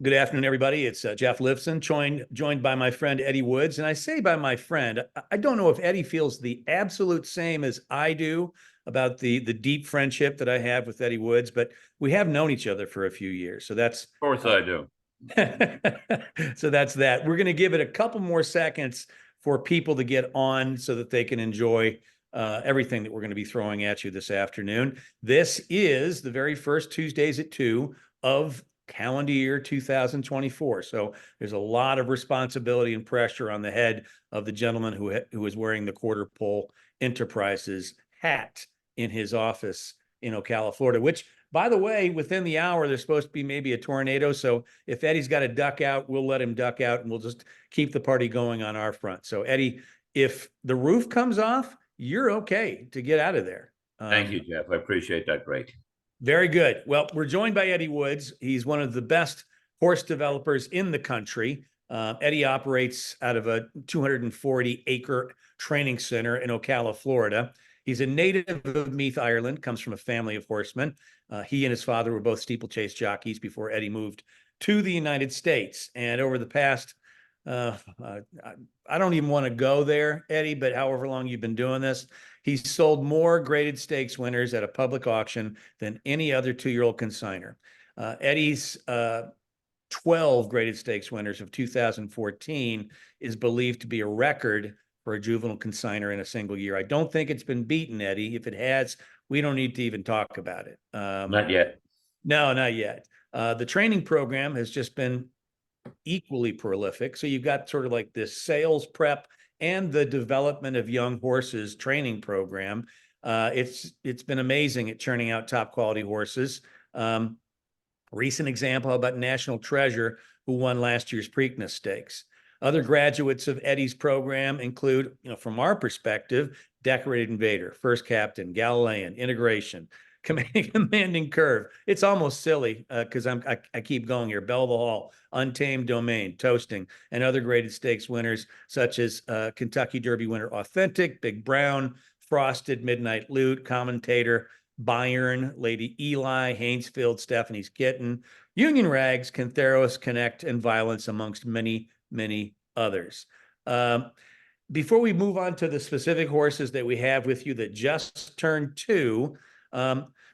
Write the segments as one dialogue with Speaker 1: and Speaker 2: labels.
Speaker 1: Good afternoon, everybody. It's Jeff Lifson, joined by my friend Eddie Woods. And I say by my friend, I don't know if Eddie feels the absolute same as I do about the deep friendship that I have with Eddie Woods, but we have known each other for a few years. So that's
Speaker 2: Of course I do.
Speaker 1: so that's that. We're going to give it a couple more seconds for people to get on so that they can enjoy everything that we're going to be throwing at you this afternoon. This is the very first Tuesdays at 2 of calendar year 2024. So there's a lot of responsibility and pressure on the head of the gentleman who is wearing the Quarter Pole Enterprises hat in his office in Ocala, Florida, which, by the way, within the hour, there's supposed to be maybe a tornado. So if Eddie's got to duck out, we'll let him duck out and we'll just keep the party going on our front. So, Eddie, if the roof comes off, you're okay to get out of there.
Speaker 2: Thank you, Jeff. I appreciate that. Great.
Speaker 1: Very good. Well, we're joined by Eddie Woods. He's one of the best horse developers in the country. Eddie operates out of a 240-acre training center in Ocala, Florida. He's a native of Meath, Ireland, comes from a family of horsemen. He and his father were both steeplechase jockeys before Eddie moved to the United States. And over the past, I don't even want to go there, Eddie, but however long you've been doing this, he's sold more graded stakes winners at a public auction than any other two-year-old consigner. Eddie's 12 graded stakes winners of 2014 is believed to be a record for a juvenile consigner in a single year. I don't think it's been beaten, Eddie. If it has, we don't need to even talk about it.
Speaker 2: Not yet.
Speaker 1: No, not yet. The training program has just been equally prolific. So you've got sort of like this sales prep and the development of young horses training program. It's been amazing at churning out top quality horses. Recent example about National Treasure, who won last year's Preakness Stakes. Other graduates of Eddie's program include, from our perspective, Decorated Invader, First Captain, Galilean, Integration, Commanding Curve. It's almost silly because I keep going here. Belle of the Hall, Untamed Domain, Toasting, and other graded stakes winners such as Kentucky Derby winner Authentic, Big Brown, Frosted, Midnight Loot, Commentator, Bayern, Lady Eli, Haynesfield, Stephanie's Kitten, Union Rags, Cantheros, Connect, and Violence, amongst many, many others. Before we move on to the specific horses that we have with you that just turned 2,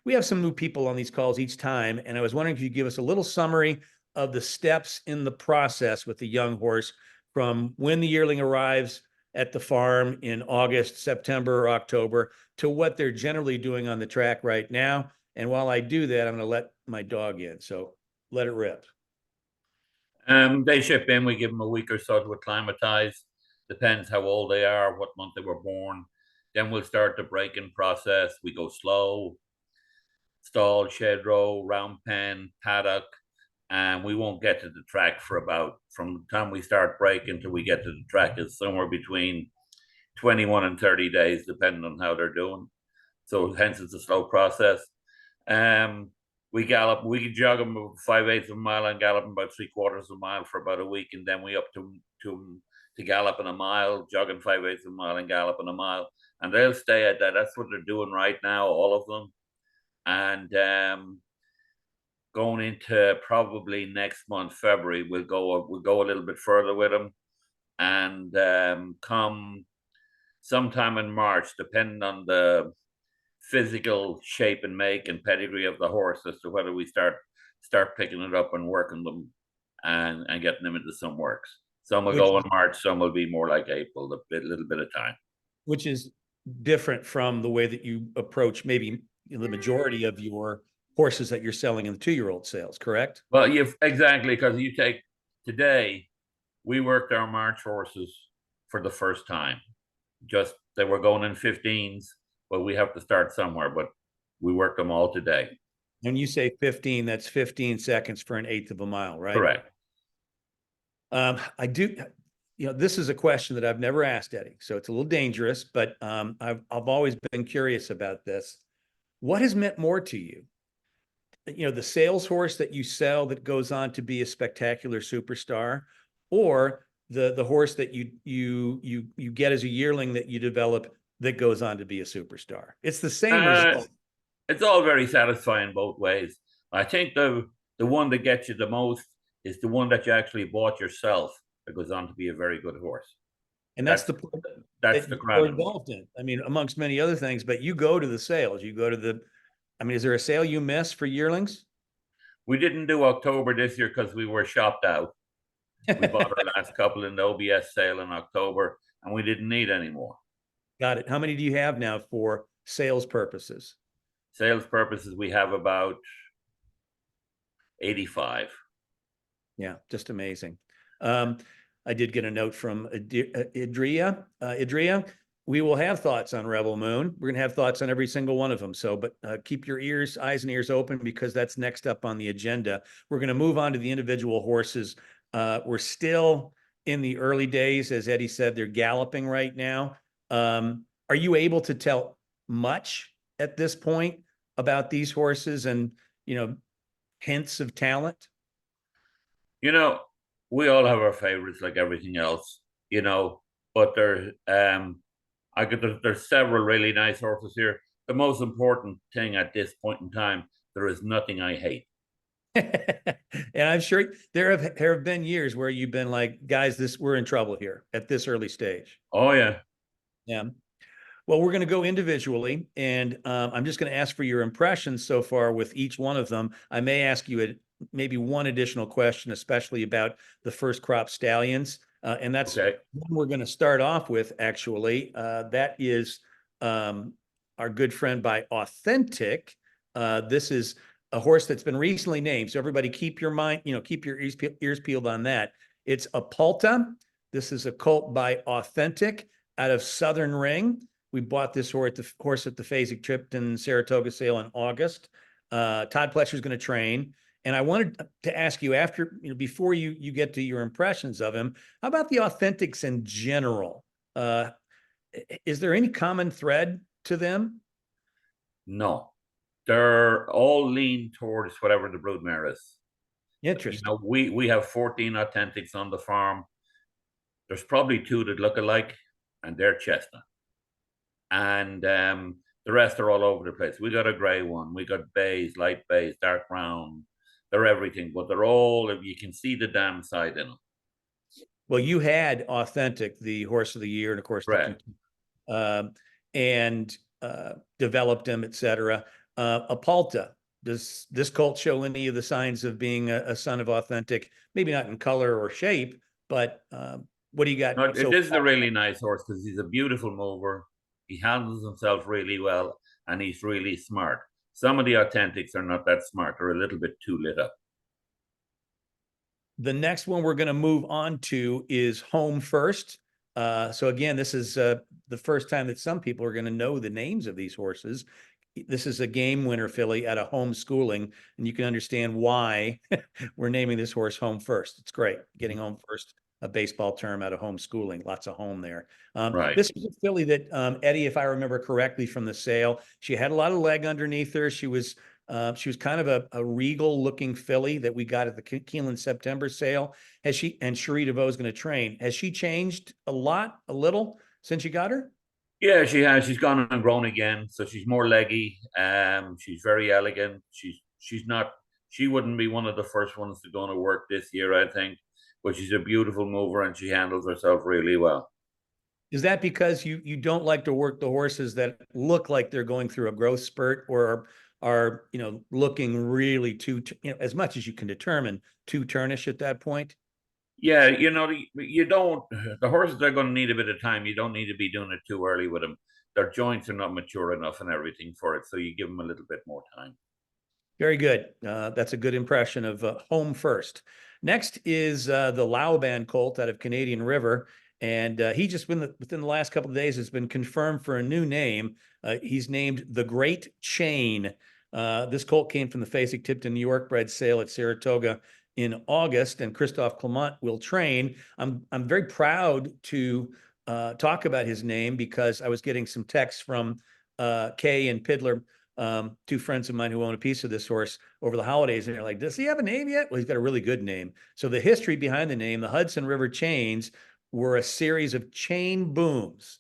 Speaker 1: we have some new people on these calls each time, and I was wondering if you could give us a little summary of the steps in the process with the young horse from when the yearling arrives at the farm in August, September, or October to what they're generally doing on the track right now. And while I do that, I'm going to let my dog in. So let it rip.
Speaker 2: They ship in. We give them a week or so to acclimatize. Depends how old they are, what month they were born. Then we'll start the break-in process. We go slow, stall, shed row, round pen, paddock, and we won't get to the track for about, from the time we start breaking till we get to the track is somewhere between 21 and 30 days, depending on how they're doing. So hence it's a slow process. We jog them 5/8 of a mile and gallop them about 3/4 of a mile for about a week, and then we up to gallop in a mile, jogging 5/8 of a mile and gallop in a mile, and they'll stay at that. That's what they're doing right now, all of them. And going into probably next month, February, we'll go a little bit further with them, and come sometime in March, depending on the physical shape and make and pedigree of the horse as to whether we start picking it up and working them and getting them into some works. Some will go in March, some will be more like April, a little bit of time.
Speaker 1: Which is different from the way that you approach maybe the majority of your horses that you're selling in the 2-year-old sales, correct?
Speaker 2: Well, exactly, because you take today, we worked our March horses for the first time. Just they were going in 15s, but we have to start somewhere. But we worked them all today.
Speaker 1: When you say 15, that's 15 seconds for an eighth of a mile, right?
Speaker 2: Correct.
Speaker 1: I do, this is a question that I've never asked Eddie, so it's a little dangerous, but I've always been curious about this. What has meant more to you? The sales horse that you sell that goes on to be a spectacular superstar, or the horse that you get as a yearling that you develop that goes on to be a superstar? It's the same result.
Speaker 2: It's all very satisfying both ways. I think the one that gets you the most is the one that you actually bought yourself that goes on to be a very good horse.
Speaker 1: And that's
Speaker 2: That's
Speaker 1: the part
Speaker 2: that's
Speaker 1: that
Speaker 2: the
Speaker 1: you're
Speaker 2: crowd.
Speaker 1: involved in. I mean, amongst many other things, but you go to the sales, you go to I mean, is there a sale you miss for yearlings?
Speaker 2: We didn't do October this year because we were shopped out. We bought our last couple in the OBS sale in October, and we didn't need any more.
Speaker 1: Got it. How many do you have now for sales purposes?
Speaker 2: Sales purposes, we have about 85.
Speaker 1: Yeah, just amazing. I did get a note from Idria. Idria, we will have thoughts on Rebel Moon. We're going to have thoughts on every single one of them. So, but keep your eyes and ears open, because that's next up on the agenda. We're going to move on to the individual horses. We're still in the early days. As Eddie said, they're galloping right now. Are you able to tell much at this point about these horses and, hints of talent?
Speaker 2: You know, we all have our favorites like everything else, but there's several really nice horses here. The most important thing at this point in time, there is nothing I hate.
Speaker 1: And I'm sure there have been years where you've been like, guys, we're in trouble here at this early stage.
Speaker 2: Oh yeah.
Speaker 1: Yeah. Well, we're going to go individually, and I'm just going to ask for your impressions so far with each one of them. I may ask you maybe one additional question, especially about the first crop stallions. And that's
Speaker 2: Okay.
Speaker 1: one we're going to start off with, actually. That is our good friend by Authentic. This is a horse that's been recently named. So everybody keep your ears peeled on that. It's Apulta. This is a colt by Authentic out of Southern Ring. We bought this horse at the Fasig-Tipton Saratoga sale in August. Todd Pletcher is going to train. And I wanted to ask you before you get to your impressions of him, how about the Authentics in general? Is there any common thread to them?
Speaker 2: No, they're all lean towards whatever the broodmare is.
Speaker 1: Interesting.
Speaker 2: We have 14 Authentics on the farm. There's probably 2 that look alike, and they're chestnut. And the rest are all over the place. We got a gray one. We got bays, light bays, dark brown. They're everything, but they're all, you can see the damn side in them.
Speaker 1: Well, you had Authentic, the horse of the year, and of course, and developed him, etc. Apulta, does this colt show any of the signs of being a son of Authentic? Maybe not in color or shape, but what do you got?
Speaker 2: No, this is a really nice horse because he's a beautiful mover. He handles himself really well, and he's really smart. Some of the Authentics are not that smart. They're a little bit too lit up.
Speaker 1: The next one we're going to move on to is Home First. So again, this is the first time that some people are going to know the names of these horses. This is a game winner filly at a homeschooling, and you can understand why we're naming this horse Home First. It's great getting home first, a baseball term out of homeschooling. Lots of home there.
Speaker 2: Right.
Speaker 1: This is a filly that Eddie, if I remember correctly from the sale, she had a lot of leg underneath her. She was kind of a regal looking filly that we got at the Keeneland September sale. And Cherie DeVoe is going to train. Has she changed a little since you got her?
Speaker 2: Yeah, she has. She's gone and grown again. So she's more leggy. She's very elegant. She wouldn't be one of the first ones to go to work this year, I think. But she's a beautiful mover and she handles herself really well.
Speaker 1: Is that because you don't like to work the horses that look like they're going through a growth spurt, or are looking really as much as you can determine, too turnish at that point?
Speaker 2: Yeah, you don't. The horses are going to need a bit of time. You don't need to be doing it too early with them. Their joints are not mature enough and everything for it, so you give them a little bit more time.
Speaker 1: Very good. That's a good impression of Home First. Next is the Laoban colt out of Canadian River. And he just within the last couple of days has been confirmed for a new name. He's named the Great Chain. This colt came from the Fasig-Tipton New York bred sale at Saratoga in August, and Christophe Clement will train. I'm very proud to talk about his name because I was getting some texts from Kay and Pidler, 2 friends of mine who own a piece of this horse over the holidays, and they're like, does he have a name yet? Well, he's got a really good name. So the history behind the name, the Hudson River Chains, were a series of chain booms,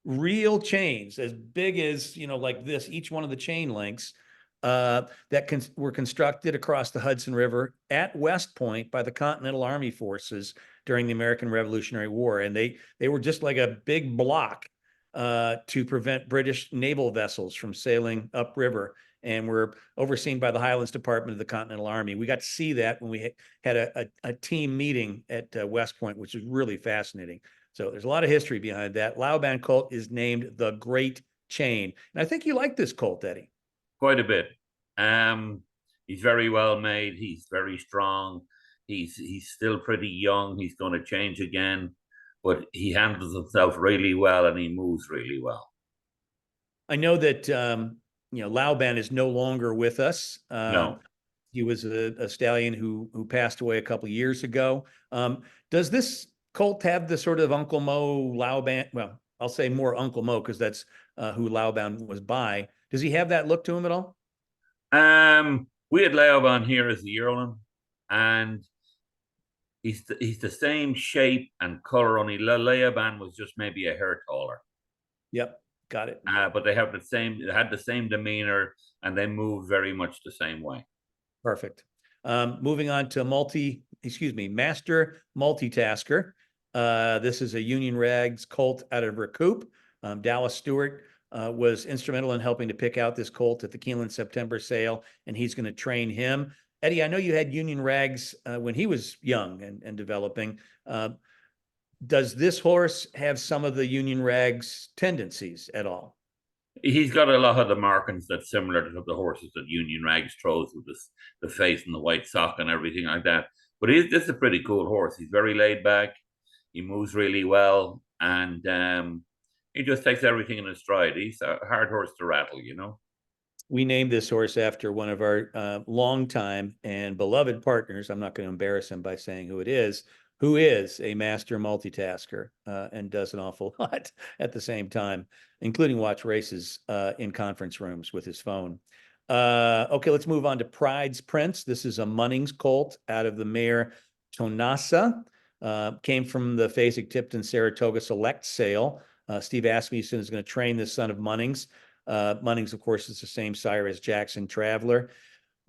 Speaker 1: real chains as big as, like this, each one of the chain links, that were constructed across the Hudson River at West Point by the Continental Army forces during the American Revolutionary War. And they were just like a big block to prevent British naval vessels from sailing upriver, and were overseen by the Highlands Department of the Continental Army. We got to see that when we had a team meeting at West Point, which is really fascinating. So there's a lot of history behind that. Laoban colt is named the Great Chain. And I think you like this colt, Eddie.
Speaker 2: Quite a bit. He's very well made. He's very strong. He's still pretty young. He's going to change again, but he handles himself really well and he moves really well.
Speaker 1: I know that Laoban is no longer with us.
Speaker 2: No.
Speaker 1: He was a stallion who passed away a couple of years ago. Does this colt have the sort of Uncle Mo Laoban? Well, I'll say more Uncle Mo because that's who Laoban was by. Does he have that look to him at all?
Speaker 2: We had Laoban here as the yearling, and he's the same shape and color. Only Laoban was just maybe a hair taller.
Speaker 1: Yep, got it.
Speaker 2: But they had the same demeanor, and they move very much the same way.
Speaker 1: Perfect. Moving on to Master Multitasker. This is a Union Rags colt out of Recoup. Dallas Stewart was instrumental in helping to pick out this colt at the Keeneland September sale, and he's going to train him. Eddie, I know you had Union Rags when he was young and developing. Does this horse have some of the Union Rags tendencies at all?
Speaker 2: He's got a lot of the markings that's similar to the horses that Union Rags throws, with the face and the white sock and everything like that. But this is a pretty cool horse. He's very laid back. He moves really well, and he just takes everything in his stride. He's a hard horse to rattle, you know.
Speaker 1: We named this horse after one of our longtime and beloved partners. I'm not going to embarrass him by saying who is a master multitasker and does an awful lot at the same time, including watch races in conference rooms with his phone. Okay, let's move on to Pride's Prince. This is a Munnings colt out of the mare Tonassa. Came from the Fasig-Tipton Saratoga Select sale. Steve Asmussen is going to train this son of Munnings. Munnings, of course, is the same sire as Jackson Traveler.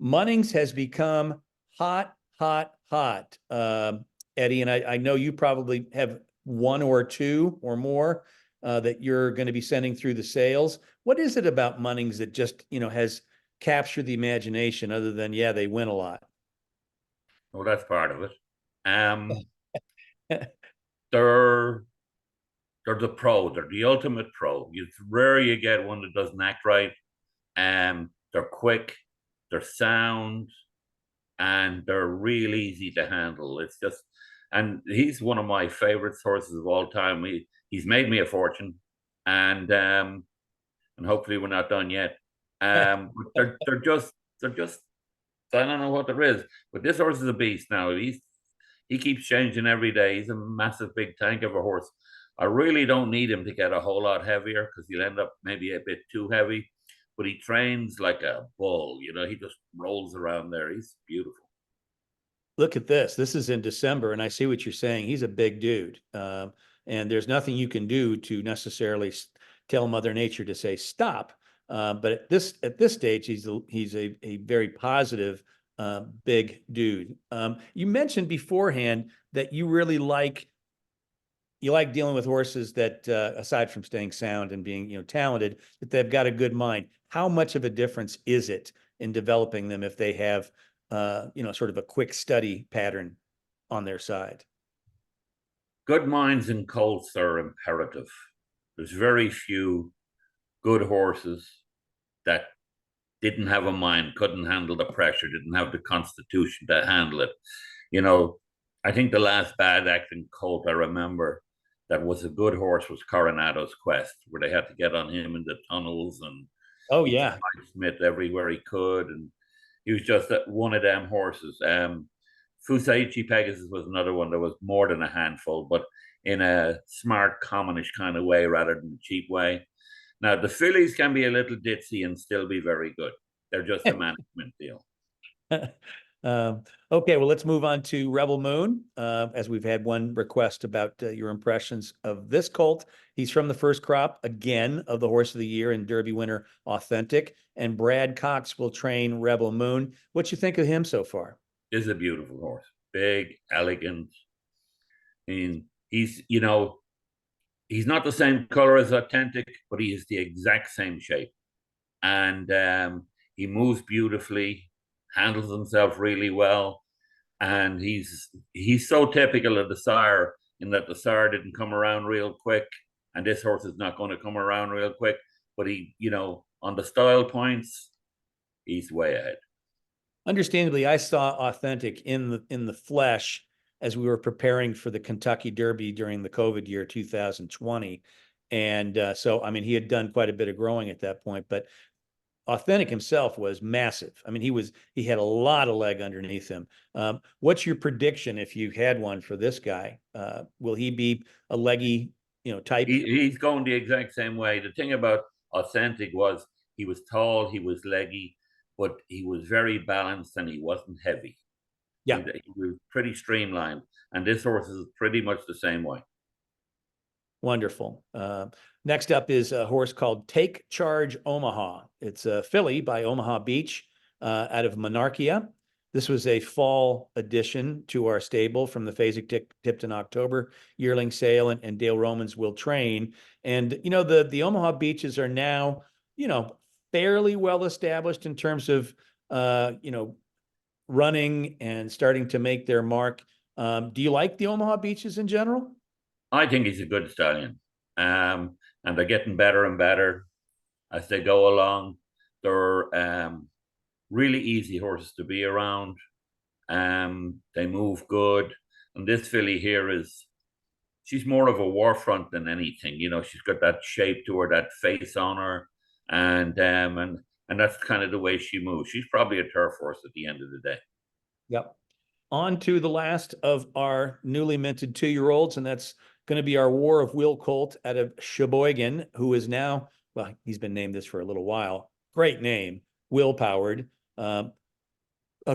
Speaker 1: Munnings has become hot. Eddie, and I know you probably have one or two or more that you're going to be sending through the sales. What is it about Munnings that just, has captured the imagination other than, they win a lot?
Speaker 2: Well, that's part of it. They're the pro. They're the ultimate pro. It's rare you get one that doesn't act right. They're quick, they're sound, and they're real easy to handle. It's just, and he's one of my favorite horses of all time. He's made me a fortune, and hopefully we're not done yet. They're just I don't know what there is, but this horse is a beast now. He keeps changing every day. He's a massive big tank of a horse. I really don't need him to get a whole lot heavier because he'll end up maybe a bit too heavy, but he trains like a bull. He just rolls around there. He's beautiful.
Speaker 1: Look at this. This is in December, and I see what you're saying. He's a big dude. And there's nothing you can do to necessarily tell Mother Nature to say stop. But at this stage, he's a very positive, big dude. You mentioned beforehand that you really like dealing with horses that, aside from staying sound and being, talented, that they've got a good mind. How much of a difference is it in developing them if they have, sort of a quick study pattern on their side?
Speaker 2: Good minds in colts are imperative. There's very few good horses that didn't have a mind, couldn't handle the pressure, didn't have the constitution to handle it. I think the last bad acting colt I remember that was a good horse was Coronado's Quest, where they had to get on him in the tunnels, and
Speaker 1: Oh yeah,
Speaker 2: Smith everywhere he could, and he was just one of them horses. Fusaichi Pegasus was another one that was more than a handful, but in a smart, commonish kind of way rather than a cheap way. Now, the fillies can be a little ditzy and still be very good. They're just a management deal.
Speaker 1: Okay, well, let's move on to Rebel Moon, as we've had one request about your impressions of this colt. He's from the first crop, again, of the Horse of the Year and Derby winner Authentic, and Brad Cox will train Rebel Moon. What you think of him so far?
Speaker 2: Is a beautiful horse, big, elegant. I mean, he's he's not the same color as Authentic, but he is the exact same shape, and he moves beautifully, handles himself really well, and he's so typical of the sire in that the sire didn't come around real quick, and this horse is not going to come around real quick. But he, on the style points, he's way ahead.
Speaker 1: Understandably, I saw Authentic in the flesh as we were preparing for the Kentucky Derby during the COVID year 2020. And so, I mean, he had done quite a bit of growing at that point, but Authentic himself was massive. I mean, he had a lot of leg underneath him. What's your prediction if you had one for this guy? Will he be a leggy, type?
Speaker 2: He's going the exact same way. The thing about Authentic was he was tall, he was leggy, but he was very balanced and he wasn't heavy.
Speaker 1: Yeah.
Speaker 2: He was pretty streamlined. And this horse is pretty much the same way.
Speaker 1: Wonderful. Next up is a horse called Take Charge Omaha. It's a filly by Omaha Beach out of Monarchia. This was a fall addition to our stable from the Fasig-Tipton October yearling sale, and Dale Romans will train. And, the Omaha Beaches are now, fairly well established in terms of, running and starting to make their mark. Do you like the Omaha Beaches in general?
Speaker 2: I think he's a good stallion. And they're getting better and better as they go along. They're really easy horses to be around. They move good. And this filly here she's more of a war front than anything. She's got that shape to her, that face on her, and that's kind of the way she moves. She's probably a turf horse at the end of the day.
Speaker 1: Yep. On to the last of our newly minted 2-year-olds, and that's going to be our War of Will colt out of Sheboygan, who is now, well, he's been named this for a little while. Great name, Will Powered. A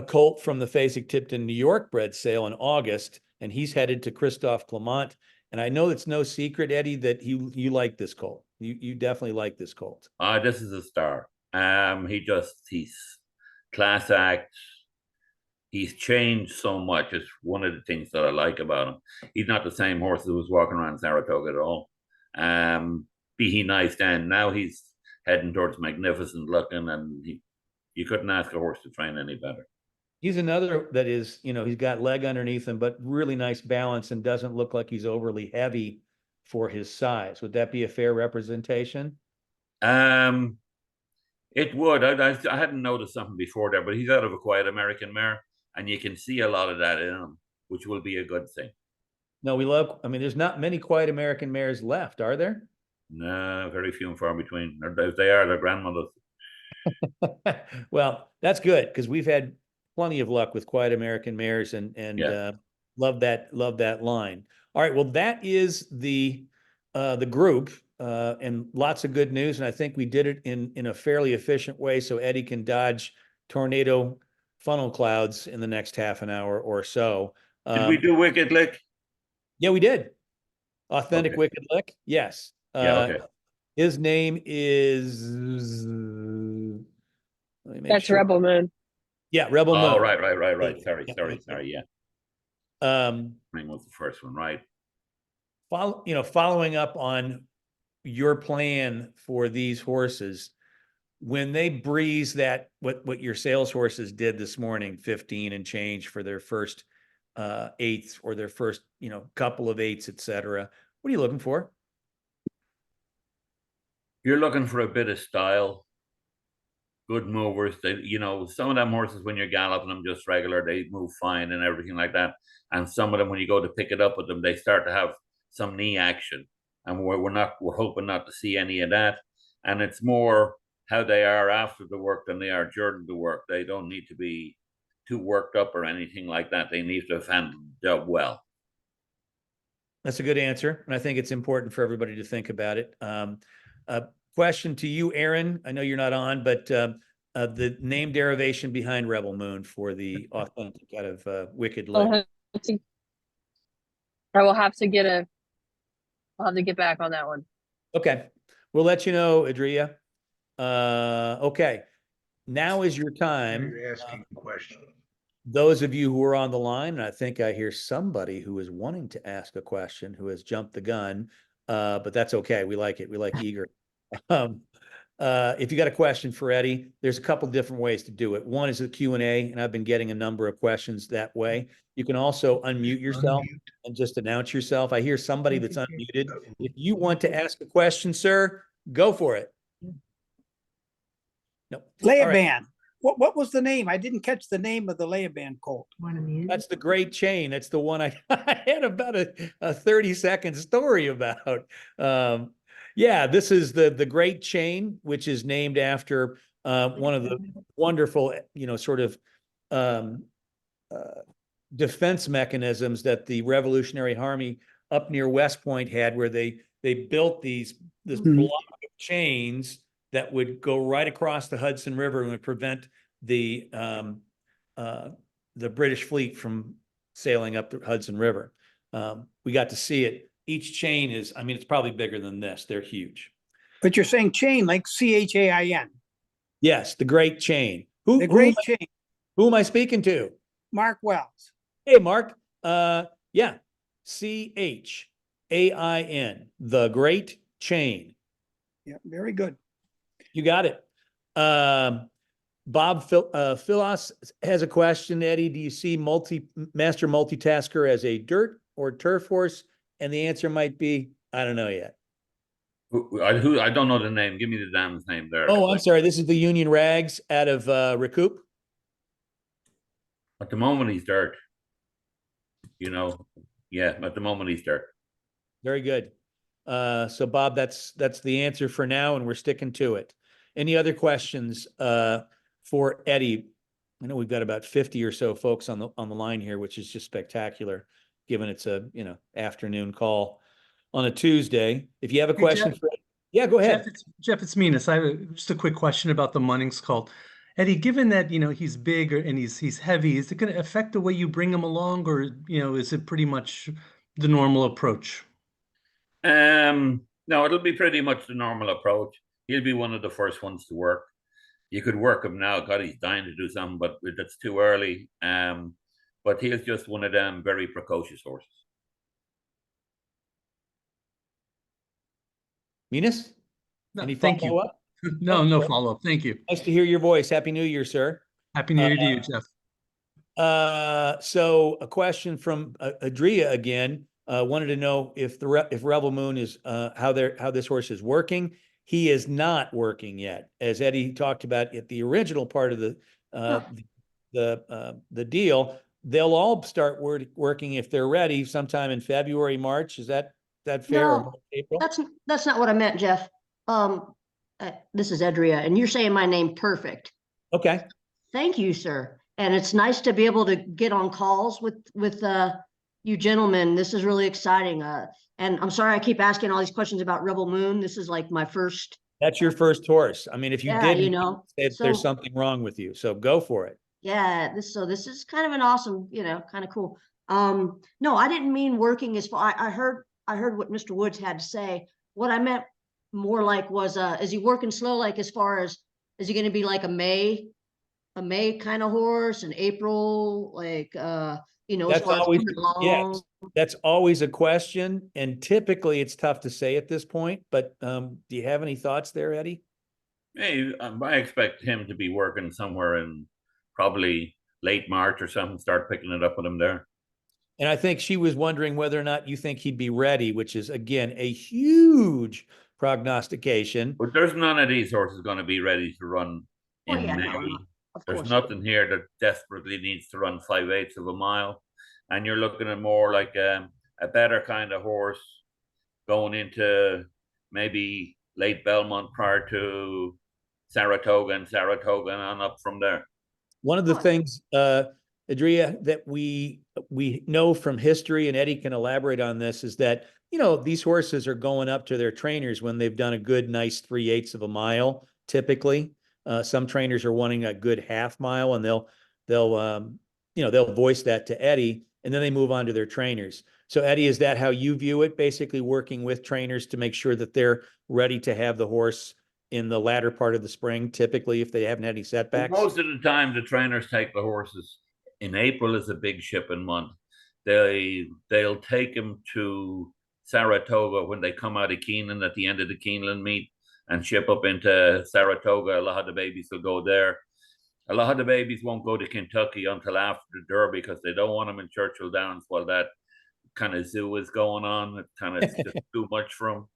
Speaker 1: colt from the Fasig-Tipton, New York bred sale in August, and he's headed to Christophe Clement. And I know it's no secret, Eddie, that you like this colt. You definitely like this colt.
Speaker 2: This is a star. He's class act. He's changed so much. It's one of the things that I like about him. He's not the same horse that was walking around Saratoga at all. Be he nice then. Now he's heading towards magnificent looking, and you couldn't ask a horse to train any better.
Speaker 1: He's another that is, he's got leg underneath him, but really nice balance and doesn't look like he's overly heavy for his size. Would that be a fair representation?
Speaker 2: It would. I hadn't noticed something before there, but he's out of a Quiet American mare, and you can see a lot of that in him, which will be a good thing.
Speaker 1: No, there's not many Quiet American mares left, are there?
Speaker 2: No, very few and far between. If they are, their grandmothers.
Speaker 1: Well, that's good because we've had plenty of luck with Quiet American mares and
Speaker 2: Yeah.
Speaker 1: love that line. All right, well, that is the group and lots of good news, and I think we did it in a fairly efficient way, so Eddie can dodge tornado funnel clouds in the next half an hour or so.
Speaker 2: Did we do Wicked Lick?
Speaker 1: Yeah, we did. Authentic
Speaker 2: Okay.
Speaker 1: Wicked Lick, yes.
Speaker 2: Yeah. Okay.
Speaker 1: His name is.
Speaker 3: That's sure. Rebel Moon.
Speaker 1: Yeah, Rebel Moon.
Speaker 2: Oh, right. Sorry. Yeah. Mine was the first one, right?
Speaker 1: Following up on your plan for these horses, when they breeze that, what your sales horses did this morning, 15 and change for their first eighths or their first, couple of eights, etc. What are you looking for?
Speaker 2: You're looking for a bit of style, good movers. Some of them horses, when you're galloping them just regular, they move fine and everything like that. And some of them, when you go to pick it up with them, they start to have some knee action. And we're hoping not to see any of that. And it's more how they are after the work than they are during the work. They don't need to be too worked up or anything like that. They need to have handled the job well.
Speaker 1: That's a good answer. And I think it's important for everybody to think about it. Question to you, Aaron. I know you're not on, but the name derivation behind Rebel Moon for the authentic out of Wicked
Speaker 3: I'll
Speaker 1: Lick.
Speaker 3: have to, I will have to I'll have to get back on that one.
Speaker 1: Okay, we'll let you know, Adria. Okay, now is your time.
Speaker 4: You're asking a question.
Speaker 1: Those of you who are on the line, and I think I hear somebody who is wanting to ask a question who has jumped the gun, but that's okay. We like it. We like eager. If you got a question for Eddie, there's a couple different ways to do it. One is a Q&A, and I've been getting a number of questions that way. You can also unmute yourself and just announce yourself. I hear somebody that's unmuted. If you want to ask a question, sir, go for it. No. All right.
Speaker 5: Layaban. What was the name? I didn't catch the name of the Layaban colt.
Speaker 1: That's the Great Chain. That's the one I had about a 30-second story about. Yeah, this is the Great Chain, which is named after one of the wonderful, sort of defense mechanisms that the Revolutionary Army up near West Point had, where they built this block of chains that would go right across the Hudson River and would prevent the British fleet from sailing up the Hudson River. We got to see it. Each chain is, I mean, it's probably bigger than this. They're huge.
Speaker 5: But you're saying chain like CHAIN.
Speaker 1: Yes, the Great Chain.
Speaker 5: The Great Chain.
Speaker 1: Who am I speaking to?
Speaker 5: Mark Wells.
Speaker 1: Hey, Mark. Yeah, CHAIN, the Great Chain.
Speaker 5: Yeah, very good.
Speaker 1: You got it. Bob Philos has a question. Eddie, do you see Master Multitasker as a dirt or turf horse? And the answer might be, I don't know yet.
Speaker 2: I don't know the name. Give me the damn's name there.
Speaker 1: Oh, I'm sorry. This is the Union Rags out of Recoup.
Speaker 2: At the moment, he's dirt. Yeah, at the moment, he's dirt.
Speaker 1: Very good. So Bob, that's the answer for now, and we're sticking to it. Any other questions for Eddie? I know we've got about 50 or so folks on the line here, which is just spectacular, given it's a afternoon call on a Tuesday. If you have a question for Eddie, yeah, go ahead.
Speaker 6: Jeff, it's Minas. I have just a quick question about the Munnings colt. Eddie, given that he's big and he's heavy, is it going to affect the way you bring him along, or is it pretty much the normal approach?
Speaker 2: No, it'll be pretty much the normal approach. He'll be one of the first ones to work. You could work him now. God, he's dying to do something, but that's too early. But he's just one of them very precocious horses.
Speaker 1: Minas?
Speaker 6: No,
Speaker 1: Any
Speaker 6: thank you.
Speaker 1: follow-up?
Speaker 6: No follow-up. Thank you.
Speaker 1: Nice to hear your voice. Happy New Year, sir.
Speaker 6: Happy New Year to you, Jeff.
Speaker 1: So a question from Adria again. Wanted to know if Rebel Moon is how this horse is working. He is not working yet, as Eddie talked about at the original part of the deal. They'll all start working if they're ready sometime in February, March. Is that fair?
Speaker 7: No,
Speaker 1: Or April?
Speaker 7: that's not what I meant, Jeff. This is Edria, and you're saying my name perfect.
Speaker 1: Okay.
Speaker 7: Thank you, sir. And it's nice to be able to get on calls with you gentlemen. This is really exciting. And I'm sorry I keep asking all these questions about Rebel Moon. This is like my first.
Speaker 1: That's your first horse. I mean, if you
Speaker 7: Yeah,
Speaker 1: did,
Speaker 7: so-
Speaker 1: there's something wrong with you. So go for it.
Speaker 7: Yeah, this is kind of an awesome, kind of cool. No, I didn't mean working as far. I heard what Mr. Woods had to say. What I meant more like was, is he working slow? Like, as far as, is he going to be like a May kind of horse, an April, like, as
Speaker 1: That's
Speaker 7: far
Speaker 1: always,
Speaker 7: as along?
Speaker 1: yes, that's always a question. And typically it's tough to say at this point, but do you have any thoughts there, Eddie?
Speaker 2: Hey, I expect him to be working somewhere in probably late March or something, start picking it up with him there.
Speaker 1: And I think she was wondering whether or not you think he'd be ready, which is, again, a huge prognostication.
Speaker 2: But there's none of these horses going to be ready to run in
Speaker 7: yeah,
Speaker 2: May.
Speaker 7: no, of
Speaker 2: There's
Speaker 7: course.
Speaker 2: nothing here that desperately needs to run 5/8 of a mile. And you're looking at more like a better kind of horse going into maybe late Belmont prior to Saratoga and on up from there.
Speaker 1: One of the things, Adria, that we know from history, and Eddie can elaborate on this, is that, these horses are going up to their trainers when they've done a good, nice 3/8 of a mile, typically. Some trainers are wanting a good half mile, and they'll voice that to Eddie, and then they move on to their trainers. So Eddie, is that how you view it? Basically working with trainers to make sure that they're ready to have the horse in the latter part of the spring, typically if they haven't had any setbacks?
Speaker 2: Most of the time, the trainers take the horses. In April is a big shipping month. They'll take them to Saratoga when they come out of Keeneland at the end of the Keeneland meet and ship up into Saratoga. A lot of the babies will go there. A lot of the babies won't go to Kentucky until after the Derby because they don't want them in Churchill Downs while that kind of zoo is going on. It's kind of just too much for them.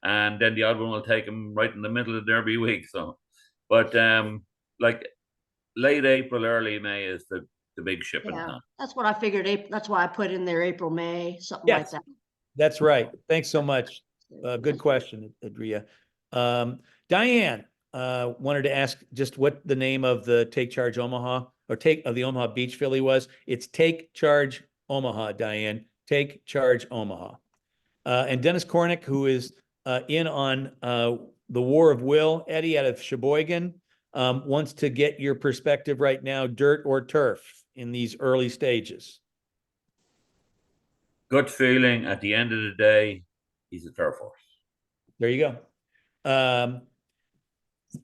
Speaker 2: And then the other one will take them right in the middle of Derby week. So, but like late April, early May is the big shipping
Speaker 7: Yeah,
Speaker 2: time.
Speaker 7: that's what I figured. That's why I put in there April, May, something like
Speaker 1: Yes.
Speaker 7: that.
Speaker 1: That's right. Thanks so much. Good question, Adria. Diane wanted to ask just what the name of the Take Charge Omaha or the Omaha Beach filly was. It's Take Charge Omaha, Diane. Take Charge Omaha. And Dennis Kornick, who is in on the War of Will, Eddie out of Sheboygan, wants to get your perspective right now, dirt or turf in these early stages.
Speaker 2: Good feeling at the end of the day, he's a turf horse.
Speaker 1: There you go. Let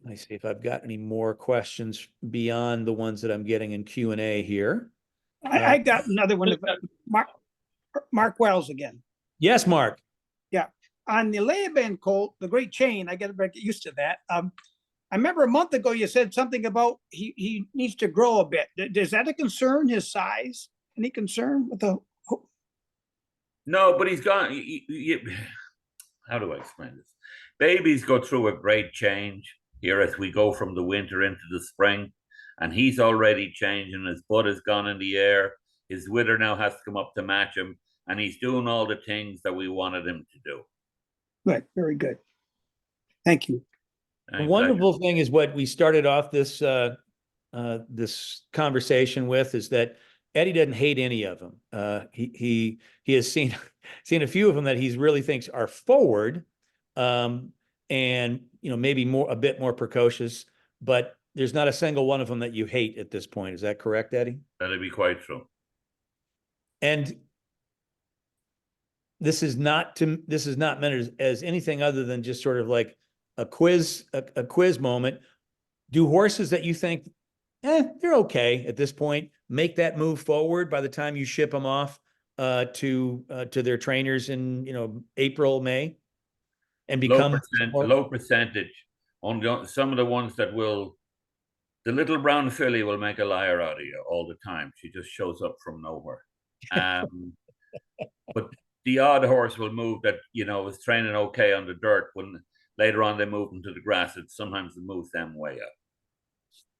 Speaker 1: me see if I've got any more questions beyond the ones that I'm getting in Q&A here.
Speaker 5: I got another one. Mark Wells again.
Speaker 1: Yes, Mark.
Speaker 5: On the Laban colt, the Great Chain, I got to get used to that. I remember a month ago you said something about he needs to grow a bit. Is that a concern, his size? Any concern with the?
Speaker 2: No, but he's gone. How do I explain this? Babies go through a great change here as we go from the winter into the spring, and he's already changing. His butt has gone in the air. His wither now has to come up to match him, and he's doing all the things that we wanted him to do.
Speaker 5: Good, very good. Thank you.
Speaker 1: The wonderful thing is what we started off this this conversation with is that Eddie doesn't hate any of them. He has seen a few of them that he really thinks are forward, and maybe a bit more precocious. But there's not a single one of them that you hate at this point. Is that correct, Eddie?
Speaker 2: That'd be quite true.
Speaker 1: And this is not meant as anything other than just sort of like a quiz moment. Do horses that you think, they're okay at this point, make that move forward by the time you ship them off to their trainers in April, May, and become
Speaker 2: low percentage on some of the ones that will. The little brown filly will make a liar out of you all the time. She just shows up from nowhere. But the odd horse will move that is training okay on the dirt. When later on they move into the grass, sometimes it moves them way up.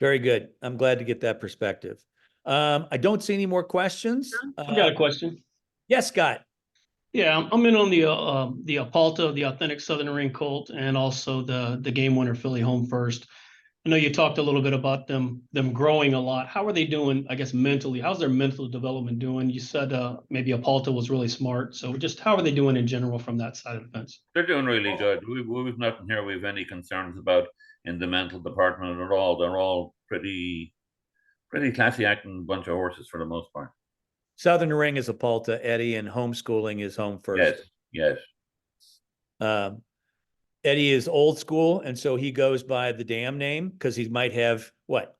Speaker 1: Very good. I'm glad to get that perspective. I don't see any more questions.
Speaker 4: I got a question.
Speaker 1: Yes, Scott.
Speaker 4: Yeah, I'm in on the Apalta, the Authentic Southern Ring colt, and also the Game Winner filly Home First. I know you talked a little bit about them growing a lot. How are they doing, I guess, mentally? How's their mental development doing? You said maybe Apalta was really smart. So just how are they doing in general from that side of the fence?
Speaker 2: They're doing really good. We've nothing here we have any concerns about in the mental department at all. They're all pretty classy acting bunch of horses for the most part.
Speaker 1: Southern Ring is Apalta, Eddie, and Homeschooling is Home First.
Speaker 2: Yes.
Speaker 1: Eddie is old school, and so he goes by the dam name because he might have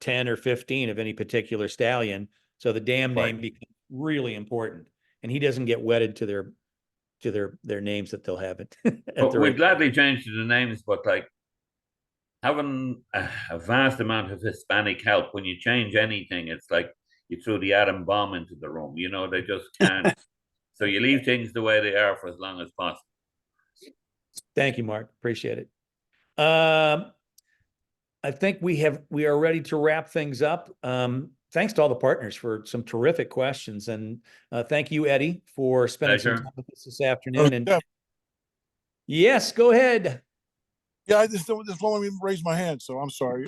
Speaker 1: 10 or 15 of any particular stallion. So the dam name becomes really important, and he doesn't get wedded to their names that they'll have it.
Speaker 2: We've gladly changed the names, but like having a vast amount of Hispanic help when you change anything, it's like you threw the atom bomb into the room. They just can't. So you leave things the way they are for as long as possible.
Speaker 1: Thank you, Mark. Appreciate it. I think we are ready to wrap things up. Thanks to all the partners for some terrific questions, and thank you, Eddie, for spending some time with us this afternoon. And yes, go ahead.
Speaker 8: Yeah, this won't let me raise my hand, so I'm sorry.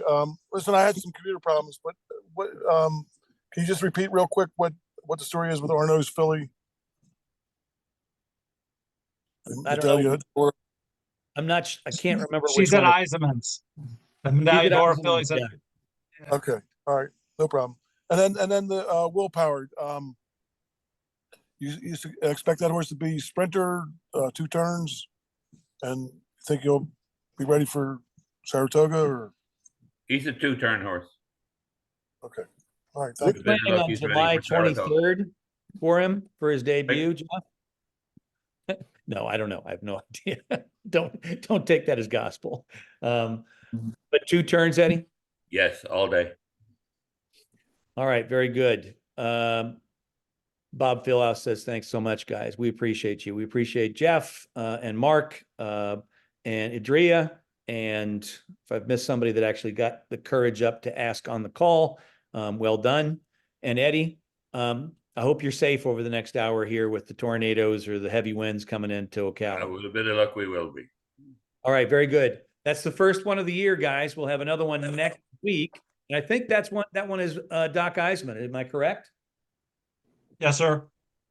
Speaker 8: Listen, I had some computer problems, but what? Can you just repeat real quick what the story is with Arnaud's filly?
Speaker 1: I don't know. I'm not. I can't remember.
Speaker 9: She's at Eisenman's. The Medallion
Speaker 1: it up
Speaker 9: Horror
Speaker 1: to him,
Speaker 9: Phillies.
Speaker 1: yeah.
Speaker 8: Okay, all right, no problem. And then the Willpower, you expect that horse to be sprinter, 2 turns, and think you'll be ready for Saratoga, or
Speaker 2: He's a 2-turn horse.
Speaker 8: okay, all right,
Speaker 1: We're
Speaker 8: thank you.
Speaker 2: Better
Speaker 1: planning
Speaker 2: luck
Speaker 1: on
Speaker 2: he's ready
Speaker 1: July
Speaker 2: for Saratoga.
Speaker 1: 23rd for him for his debut, Jeff. No, I don't know. I have no idea. Don't take that as gospel. But 2 turns, Eddie?
Speaker 2: Yes, all day.
Speaker 1: All right, very good. Bob Philhouse says, thanks so much, guys. We appreciate you. We appreciate Jeff and Mark and Idria. And if I've missed somebody that actually got the courage up to ask on the call, well done. And Eddie, I hope you're safe over the next hour here with the tornadoes or the heavy winds coming into Ocala.
Speaker 2: With a bit of luck, we will be.
Speaker 1: All right, very good. That's the first one of the year, guys. We'll have another one next week. And I think that one is Doc Eisman. Am I correct?
Speaker 9: Yes, sir.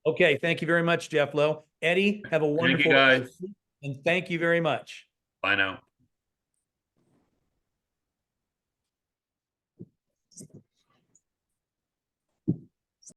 Speaker 1: Okay, thank you very much, Jeff Lowe. Eddie, have a wonderful
Speaker 2: guys.
Speaker 1: and thank you very much.
Speaker 2: Bye now.